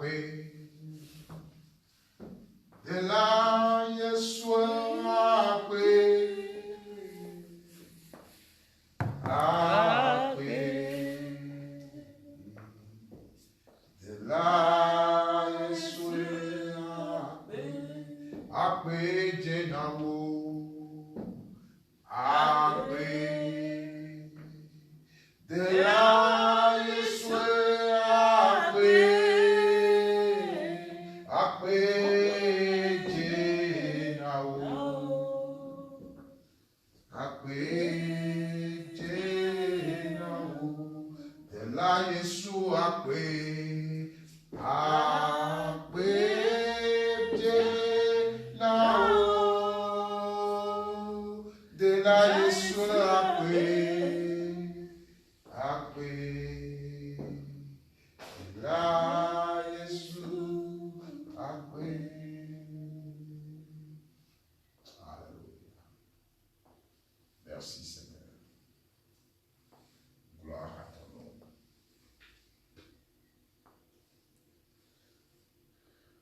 akwe. De la Yesu akwe. Akwe. De la Yesu akwe. Akwe jenawo. Akwe. De la Yesu akwe. Akwe jenawo. Akwe jenawo. De la Yesu akwe. Akwe jenawo. De la Yesu akwe. Akwe. De la Yesu akwe. Alléluia. Merci Seigneur. Gloire à ton nom.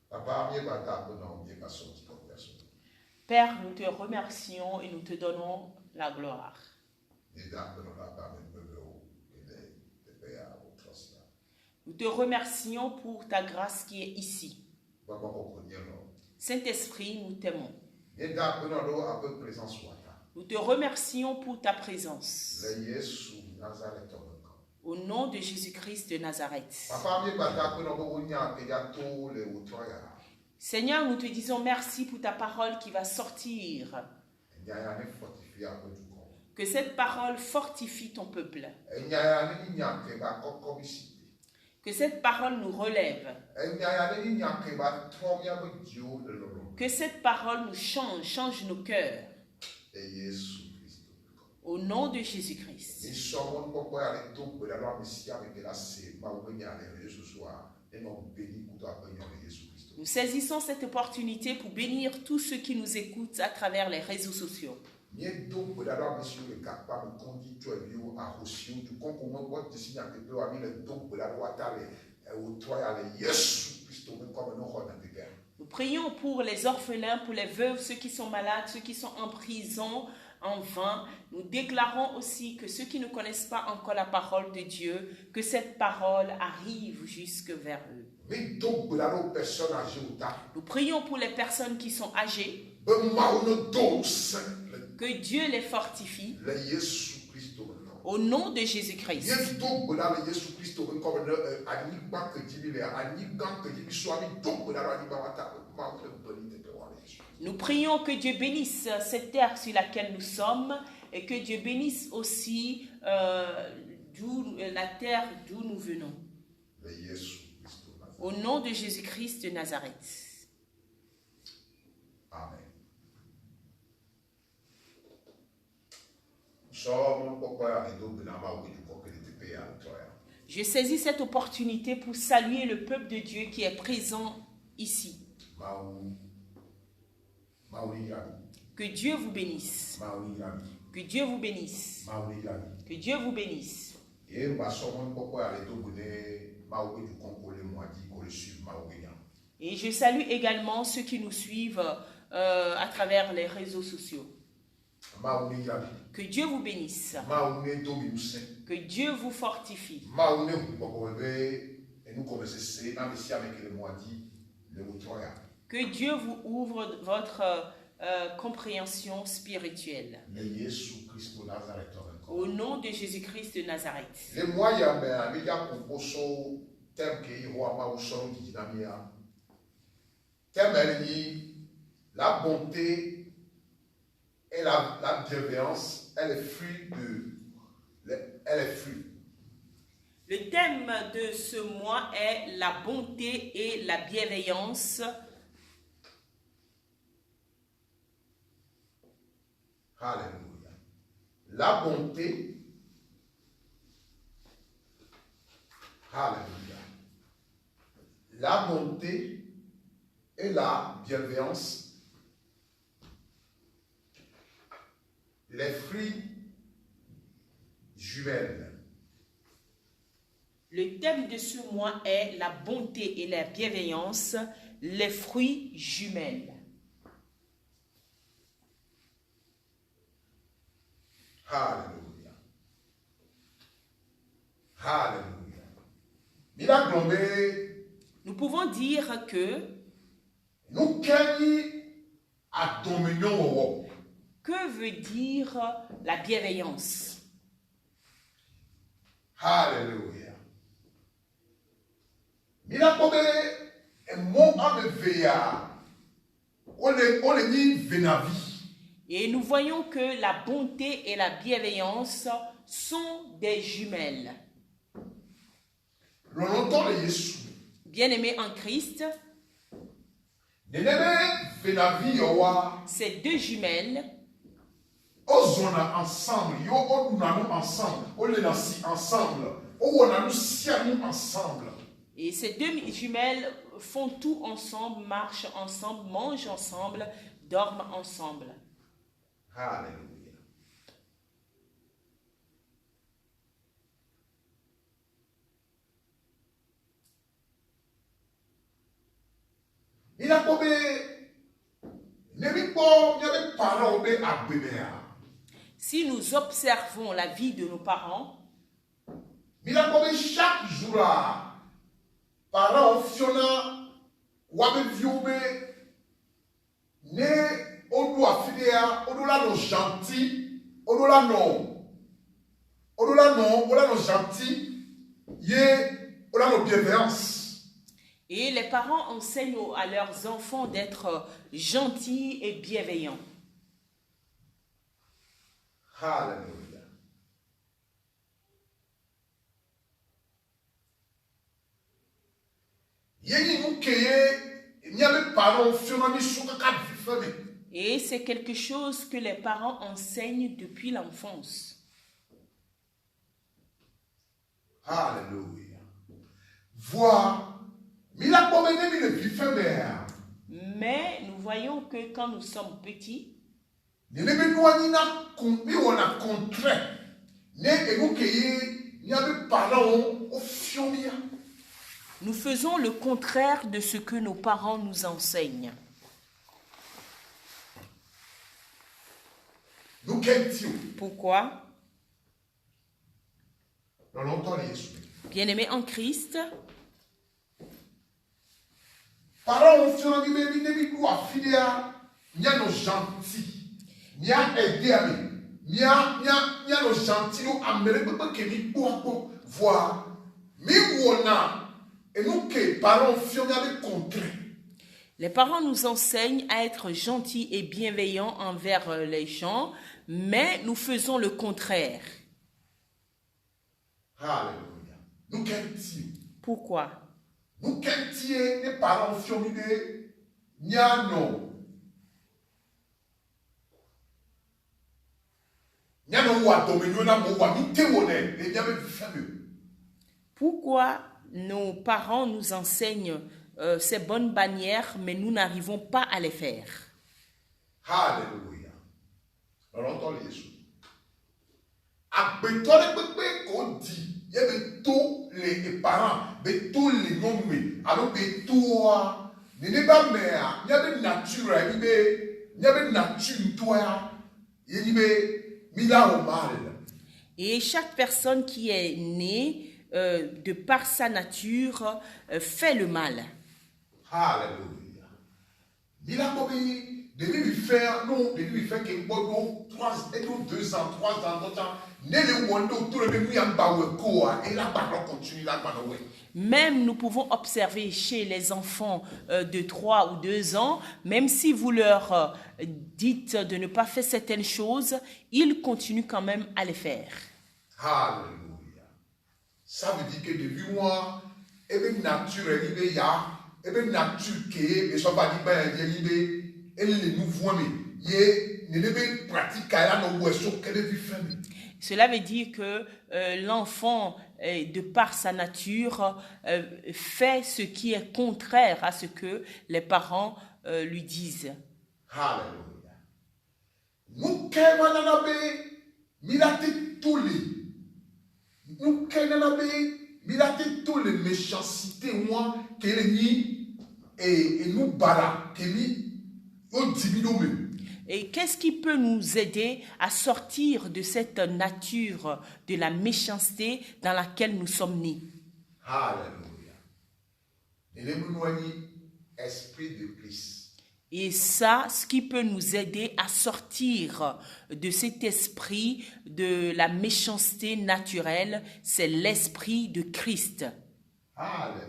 Papa, mieux pas ta bonne mieux pas sorti comme personne. Père, nous te remercions et nous te donnons la gloire. Nous te remercions pour ta grâce qui est ici. Saint-Esprit, nous t'aimons. Nous te remercions pour ta présence. Au nom de Jésus-Christ de Nazareth. Seigneur, nous te disons merci pour ta parole qui va sortir. Que cette parole fortifie ton peuple. Que cette parole nous relève. Que cette parole nous change nos cœurs. Au nom de Jésus-Christ. Nous saisissons cette opportunité pour bénir tous ceux qui nous écoutent à travers les réseaux sociaux. Nous prions pour les orphelins, pour les veuves, ceux qui sont malades, ceux qui sont en prison en vain. Nous déclarons aussi que ceux qui ne connaissent pas encore la parole de Dieu, que cette parole arrive jusque vers eux. Nous prions pour les personnes qui sont âgées, que Dieu les fortifie au nom de Jésus-Christ. Nous prions que Dieu bénisse cette terre sur laquelle nous sommes et que Dieu bénisse aussi la terre d'où nous venons. Au nom de Jésus-Christ de Nazareth. Amen. Je saisis cette opportunité pour saluer le peuple de Dieu qui est présent ici. Que Dieu vous bénisse. Que Dieu vous bénisse. Que Dieu vous bénisse. Et je salue également ceux qui nous suivent à travers les réseaux sociaux. Que Dieu vous bénisse. Que Dieu vous fortifie. Que Dieu vous ouvre votre compréhension spirituelle. Au nom de Jésus-Christ de Nazareth. La bonté et la bienveillance, elle est fruit elle est fruit. Le thème de ce mois est la bonté et la bienveillance. Alléluia. La bonté. Alléluia. La bonté et la bienveillance. Les fruits jumelles. Le thème de ce mois est la bonté et la bienveillance, les fruits jumelles. Hallelujah. Hallelujah. Mila glombe, Nous pouvons dire que nous kenyi a dominion wo. que veut dire la bienveillance? Hallelujah. Mila glombe, e mo ame veya, ole ni venavi. Et nous voyons que la bonté et la bienveillance sont des jumelles. L'ononton le Yesu. Bien-aimés en Christ, Nenebe venavi yowa. ces deux jumelles Ozona ensemble, yo onunanu ensemble, olenasi ensemble, owonanu sianu ensemble. et ces deux jumelles font tout ensemble, marchent ensemble, mangent ensemble, dorment ensemble. Hallelujah. Ina kobe nebipo nyabe para obe agbebea. Si nous observons la vie de nos parents, Ina kobe chaque jour là, para ofiona wabe viobe ne odu afidea, odola no gentil, odola no gentil, odola no bienveillance. et les parents enseignent à leurs enfants d'être gentils et bienveillants. Hallelujah. Yeni mukeye, nyabe parents fionami sukaka vifame. Et c'est quelque chose que les parents enseignent depuis l'enfance. Hallelujah. Voir, mila pomene mi le vifame. Mais nous voyons que quand nous sommes petits, Nenebe nouani na kumbi wana contre. Ne emukeye, nyabe parents o fiomia. nous faisons le contraire de ce que nos parents nous enseignent. Nous kentio. Pourquoi? Dans longtemps les Yesu. Bien-aimés en Christ, Parents on fionami bebi nebi kou afidea, nya no gentil. Nya aidé ami. Nya no gentil no amere bebe kemi po voir. Mi wona et nous que parents fionami contre. les parents nous enseignent à être gentils et bienveillants envers les gens, mais nous faisons le contraire. Alléluia. Nous kentio. Pourquoi? Nous kentie les parents fionami de nya no. Nya no wa dominion na mo wa mi tewone le nya be fame. Pourquoi nos parents nous enseignent ces bonnes manières, mais nous n'arrivons pas à les faire? Hallelujah. Lọ́lọ́tọ́ lè Yesu. Àgbẹ̀tọ́ lé pépé kò di yẹ bẹ tó lè parents bẹ tó lè nyɔnume alo bẹ tó wa nene bá mẹ́a nyẹ bẹ nature yẹ bẹ nature ntọ́ya yẹ ni bẹ mi la o ma le la. Et chaque personne qui est née de par sa nature fait le mal. Hallelujah. Mi la kɔ bɛ depuis lui faire non depuis lui faire que bon 2 ans 3 ans d'autant ne le wondo tout le monde yam ba we ko et la ba continue la ba we. Même nous pouvons observer chez les enfants de 3 ou 2 ans, même si vous leur dites de ne pas faire certaines choses, ils continuent quand même à les faire. Hallelujah. Ça veut dire que depuis moi, et bien nature est ya, et bien nature qui est, et soit pas dit ben libé, et les nouveaux mais yé ne le pratique à la no wesso que de famille. Cela veut dire que l'enfant, de par sa nature, fait ce qui est contraire à ce que les parents lui disent. Hallelujah. Nous kemananabe milate tuli. Nous kenanabe milate tous les méchancetés moi qu'elle ni et nous bara que ni au dimino même. Et qu'est-ce qui peut nous aider à sortir de cette nature de la méchanceté dans laquelle nous sommes nés? Alléluia. Élémenoigny, esprit de Christ. Et ça, ce qui peut nous aider à sortir de cet esprit de la méchanceté naturelle, c'est l'esprit de Christ. Alléluia.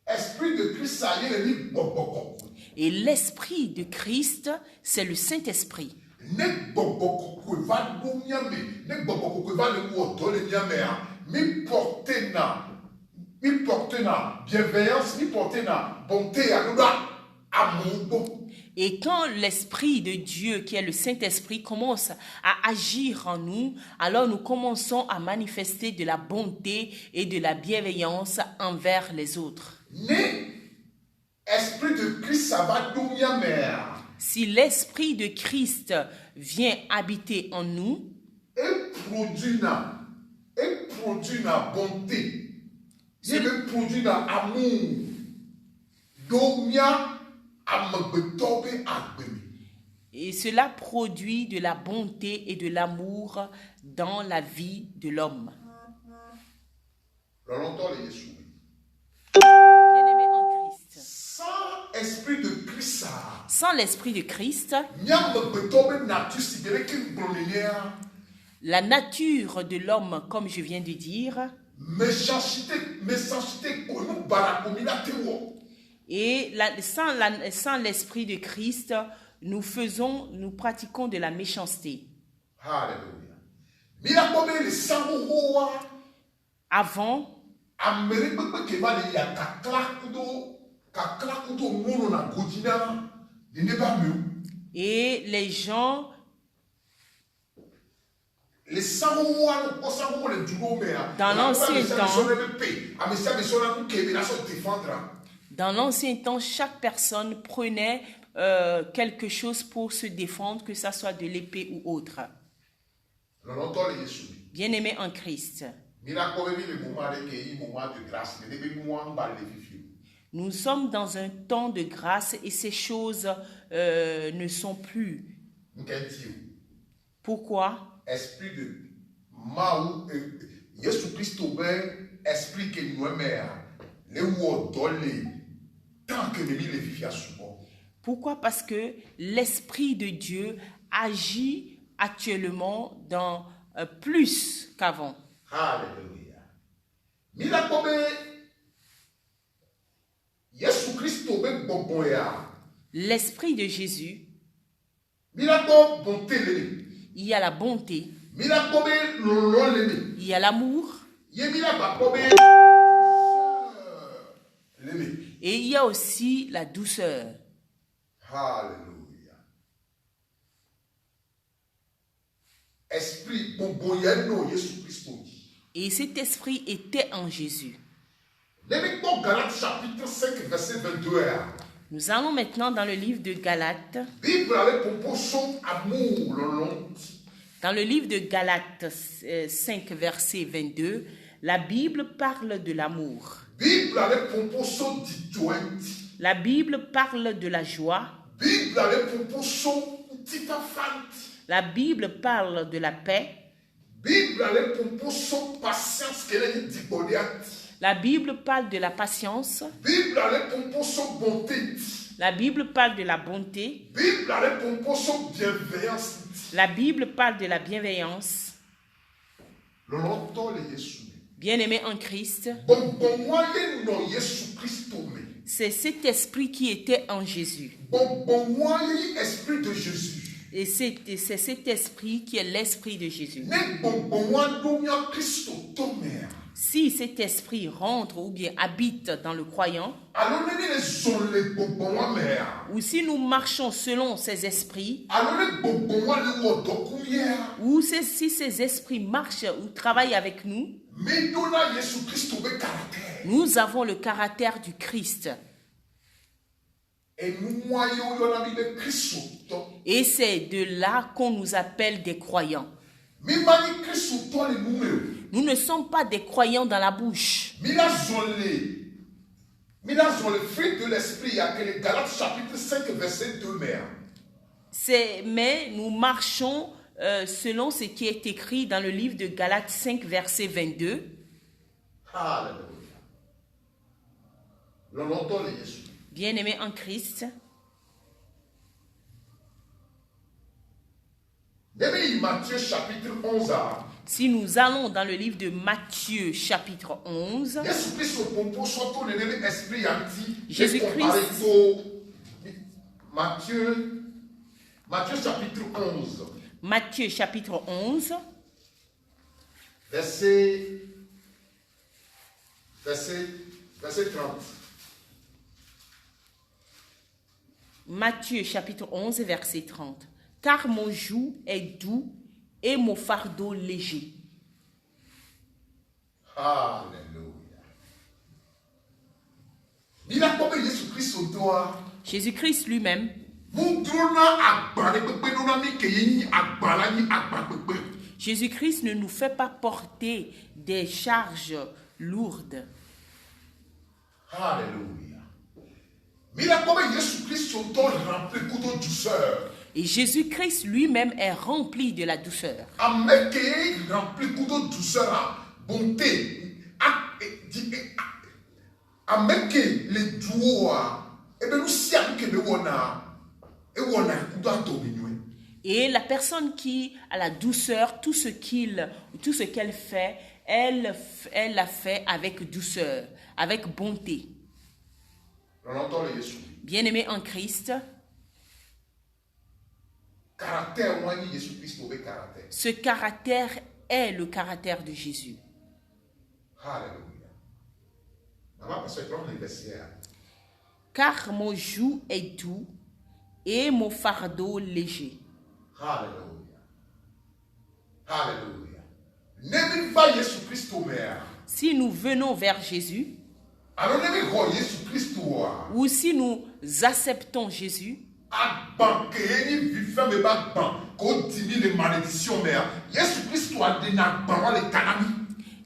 Esprit de Christ, ça y est, il boboko. Et l'esprit de Christ, c'est le Saint-Esprit. Ne boboko ko va do miame, ne boboko ko va le mot do le miame a, mi porter na bienveillance, mi porter na bonté à nous amour. Et quand l'Esprit de Dieu, qui est le Saint-Esprit, commence à agir en nous, alors nous commençons à manifester de la bonté et de la bienveillance envers les autres. Esprit de Christ, ça va do miame. Si l'Esprit de Christ vient habiter en nous, et produit na bonté, il produit na amour, domia amagbeto be agbemi. et cela produit de la bonté et de l'amour dans la vie de l'homme. Longtemps les Jésus. Bien-aimé en Christ. Sans esprit de Christ, Sans l'Esprit de Christ, nyamagbeto be nature sibere ki blonnière. la nature de l'homme, comme je viens de dire, Méchanceté ko nous barakomina tewo. et sans l'Esprit de Christ, nous pratiquons de la méchanceté. Alléluia. Mila bobe le sango hoa. Avant, Amere bebe ke va le ya kaklakudo mono na godina de ne pas mieux. et les gens, Les sango hoa no sango le dugo mea. Dans l'ancien temps, défendre. dans l'ancien temps, chaque personne prenait quelque chose pour se défendre, que ça soit de l'épée ou autre. Bien-aimé en Christ, nous sommes dans un temps de grâce et ces choses ne sont plus. Pourquoi? Esprit de Maou, Jésus Christ esprit que nous aimons, les mots d'olé, tant que nous les vivons souvent. Pourquoi? Parce que l'Esprit de Dieu agit actuellement dans plus qu'avant. Alléluia. Mila kobe Jésus Christ bonboya. L'Esprit de Jésus, Mila ko bonté lele. il y a la bonté, Mila kobe lolo lele. il y a l'amour Ye mila ba kobe lele. et il y a aussi la douceur. Alléluia. Esprit bonboyano Jésus Christ. Et cet esprit était en Jésus. Galates chapitre 5 verset 22. Nous allons maintenant dans le livre de Galates. Bible avec proportion amour le long. Dans le livre de Galates 5 verset 22, la Bible parle de l'amour. Bible avec proportion d'itoente. La Bible parle de la joie. Bible avec proportion d'itafante. La Bible parle de la paix. Bible avec proportion patience qu'elle est dibodiate. La Bible parle de la patience. Bible avec proportion bonté. La Bible parle de la bonté. Bible avec proportion bienveillance. La Bible parle de la bienveillance. Le longtemps les Jésus. Bien-aimé en Christ, Bon moyen non Jésus Christ tomé. c'est cet esprit qui était en Jésus. Bon moyen esprit de Jésus. Et c'est cet esprit qui est l'esprit de Jésus. Ne bon moyen non Christ tomé. Si cet esprit rentre ou bien habite dans le croyant, alors les bon mère. ou si nous marchons selon ces esprits, Alors les bon le ou si ces esprits marchent ou travaillent avec nous, mais donna Jésus Christ au caractère. nous avons le caractère du Christ. Et nous moyons de Christ. Et c'est de là qu'on nous appelle des croyants. Mimani Christ toi les numéros. Nous ne sommes pas des croyants dans la bouche. Mila sont les fruits de l'esprit. Il y a que les Galates chapitre 5 verset 2 mère. Mais nous marchons selon ce qui est écrit dans le livre de Galates 5 verset 22. Alléluia. L'entend les Jésus. Bien-aimés en Christ. Matthieu chapitre 11 a. Si nous allons dans le livre de Matthieu chapitre 11, Jésus-Christ, Matthieu chapitre 11. Matthieu chapitre 11, verset 30. Matthieu chapitre 11, verset 30. Car mon joug est doux et mon fardeau léger. Alléluia. Jésus-Christ lui-même, Jésus-Christ ne nous fait pas porter des charges lourdes. Alléluia. Et Jésus-Christ lui-même est rempli de la douceur. Et la personne qui a la douceur, tout ce qu'elle fait, elle l'a fait avec douceur, avec bonté. Bien-aimé en Christ, ce caractère est le caractère de Jésus. Car mon joug est doux et mon fardeau léger. Alléluia. Alléluia. Si nous venons vers Jésus, ou si nous acceptons Jésus,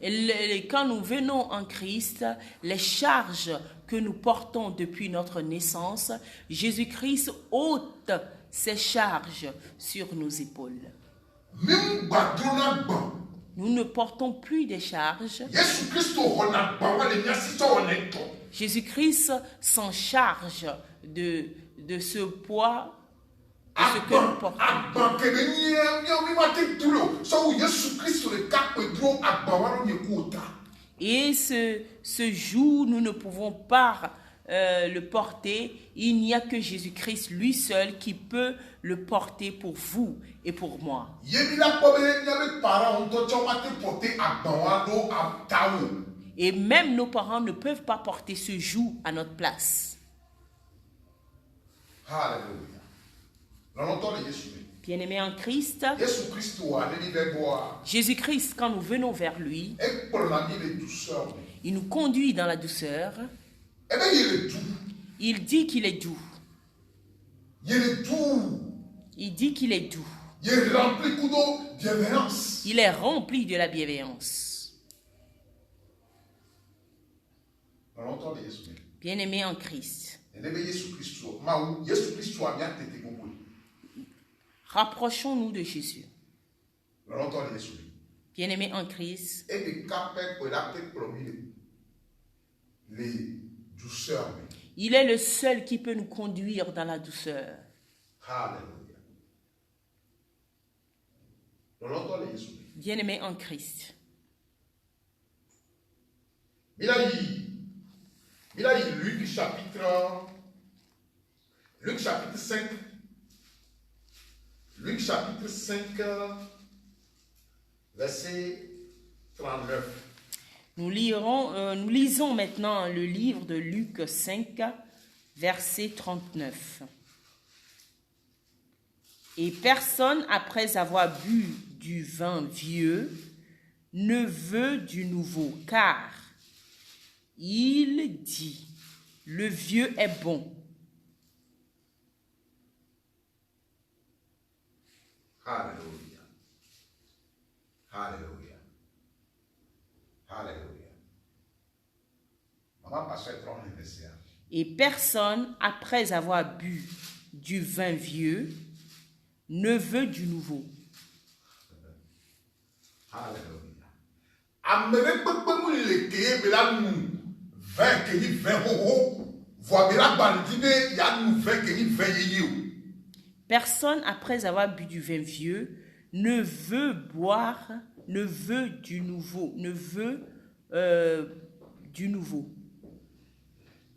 et quand nous venons en Christ, les charges que nous portons depuis notre naissance, Jésus-Christ ôte ces charges sur nos épaules. Nous ne portons plus des charges. Jésus-Christ s'en charge de ce poids, de ce que nous portons. Et ce jour, nous ne pouvons pas le porter. Il n'y a que Jésus-Christ lui seul qui peut le porter pour vous et pour moi. Et même nos parents ne peuvent pas porter ce joug à notre place. Alléluia. Bien-aimé en Christ, Jésus-Christ, quand nous venons vers lui, il nous conduit dans la douceur. Il dit qu'il est doux. Il dit qu'il est doux. Il est rempli de la bienveillance. Bien-aimé en Christ, rapprochons-nous de Jésus. Bien-aimé en Christ, il est le seul qui peut nous conduire dans la douceur. Alléluia. Bien-aimé en Christ. Luc chapitre 5. Luc chapitre 5, verset 39. Nous lisons maintenant le livre de Luc 5, verset 39. Et personne, après avoir bu du vin vieux, ne veut du nouveau, car il dit, le vieux est bon. Alléluia. Alléluia. Alléluia. Maman pasteur est trop nécessaire. Et personne, après avoir bu du vin vieux, ne veut du nouveau. Alléluia. Amene pepe mu le keye bela nu vin ke ni vin hoho. Voa bela bandine ya nu vin ke ni vin yeye. Personne, après avoir bu du vin vieux, ne veut boire, ne veut du nouveau, ne veut du nouveau.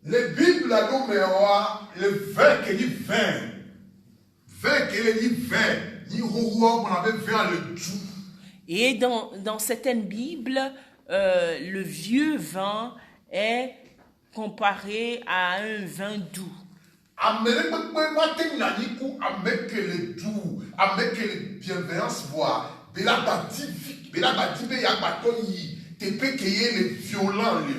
Le Bible a dit le vin que ni vin que ni vin, ni hoho on avait vin le tout. Et dans certaines Bibles, le vieux vin est comparé à un vin doux. Avec le doux, avec le bienveillance, voir, bela bati be ya batoni, te pe keye le violent le.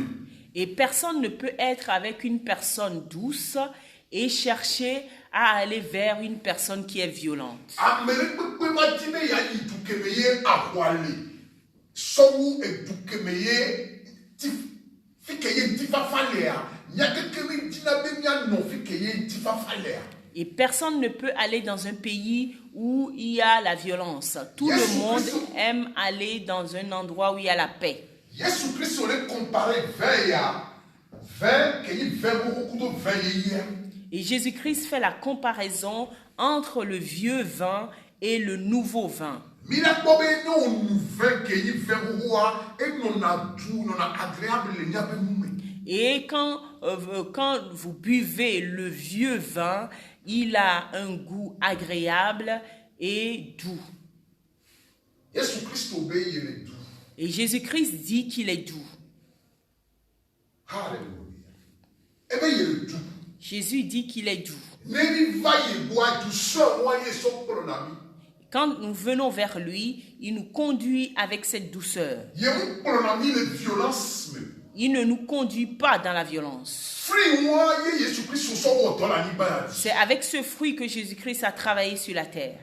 Et personne ne peut être avec une personne douce et chercher à aller vers une personne qui est violente. Et personne ne peut aller dans un pays où il y a la violence. Tout le monde aime aller dans un endroit où il y a la paix. Et Jésus-Christ fait la comparaison entre le vieux vin et le nouveau vin. Et quand vous buvez le vieux vin, il a un goût agréable et doux. Et Jésus-Christ dit qu'il est doux. Jésus dit qu'il est doux. Quand nous venons vers lui, il nous conduit avec cette douceur. Il ne nous conduit pas dans la violence. C'est avec ce fruit que Jésus-Christ a travaillé sur la terre.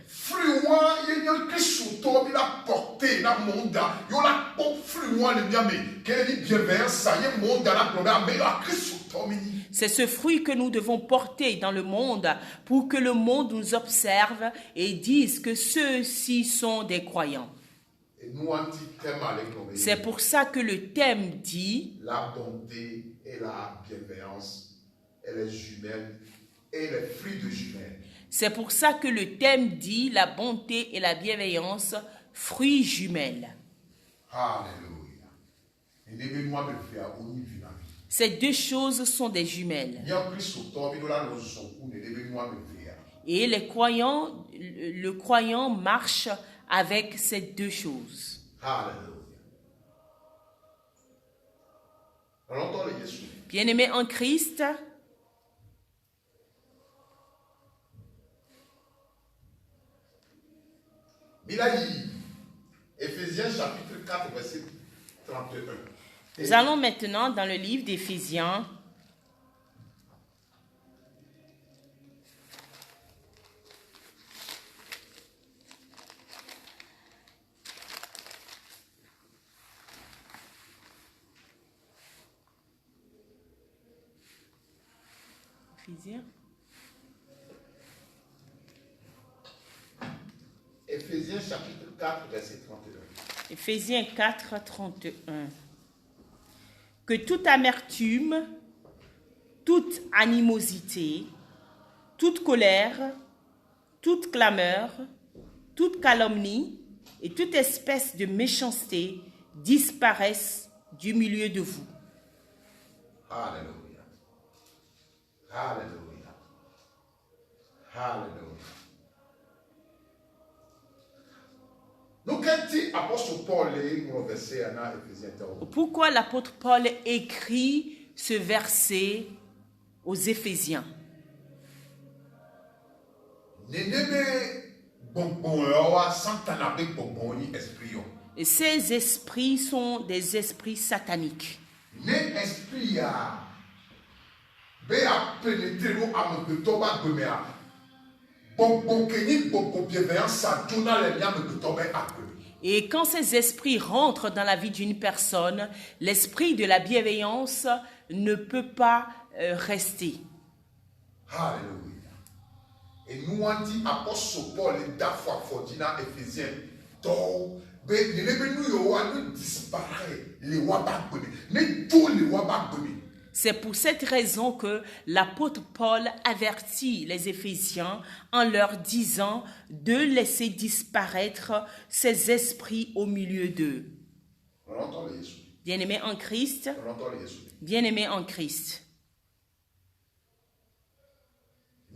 C'est ce fruit que nous devons porter dans le monde pour que le monde nous observe et dise que ceux-ci sont des croyants. C'est pour ça que le thème dit la bonté et la bienveillance et les jumelles et les fruits de jumelles. C'est pour ça que le thème dit la bonté et la bienveillance, fruits jumelles. Alléluia. Ces deux choses sont des jumelles. Et les croyants, le croyant marche avec ces deux choses. Alléluia. Bien-aimés en Christ, Éphésiens chapitre 4, verset 31. Nous allons maintenant dans le livre d'Éphésiens. Éphésiens chapitre 4, verset 31. Éphésiens 4, 31. Que toute amertume, toute animosité, toute colère, toute clameur, toute calomnie et toute espèce de méchanceté disparaissent du milieu de vous. Alléluia. Alléluia. Alléluia. Pourquoi l'apôtre Paul écrit ce verset aux Éphésiens? Et ces esprits sont des esprits sataniques. Et quand ces esprits rentrent dans la vie d'une personne, l'esprit de la bienveillance ne peut pas rester. Alléluia. Et nous on dit apôtre Paul et d'afwa Fordina Éphésiens donc ben nous yo nous disparaît les wabak ne tout les wabak. C'est pour cette raison que l'apôtre Paul avertit les Éphésiens en leur disant de laisser disparaître ces esprits au milieu d'eux. Bien-aimés en Christ, bien-aimés en Christ.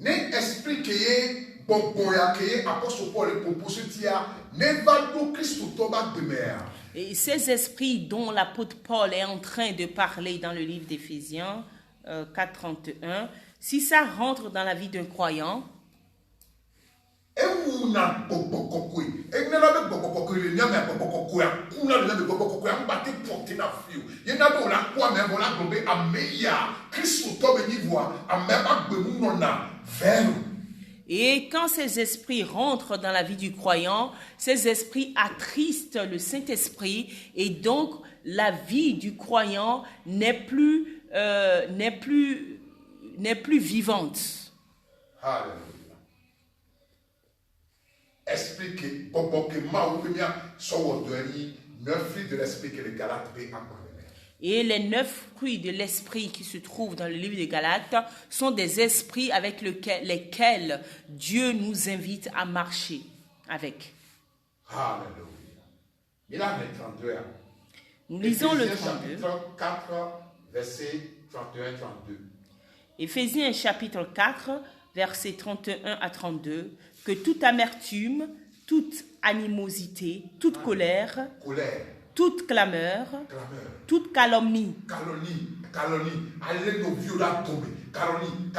Ne esprit qui est bon qui est apôtre Paul pour ce tia ne va do Christ toba demeure. Et ces esprits dont l'apôtre Paul est en train de parler dans le livre d'Éphésiens 4:31, si ça rentre dans la vie d'un croyant, et quand ces esprits rentrent dans la vie du croyant, ces esprits attristent le Saint-Esprit et donc la vie du croyant n'est plus vivante. Alléluia. Expliquez, de l'esprit que les Galates. Et les 9 fruits de l'esprit qui se trouvent dans le livre de Galates sont des esprits avec lesquels Dieu nous invite à marcher avec. Alléluia. Nous lisons le 32. Chapitre 4, verset 31-32. Éphésiens chapitre 4, versets 31 à 32. Que toute amertume, toute animosité, toute colère, toute clameur, toute calomnie. Calomnie. Allez nos violents tomber. Calomnie.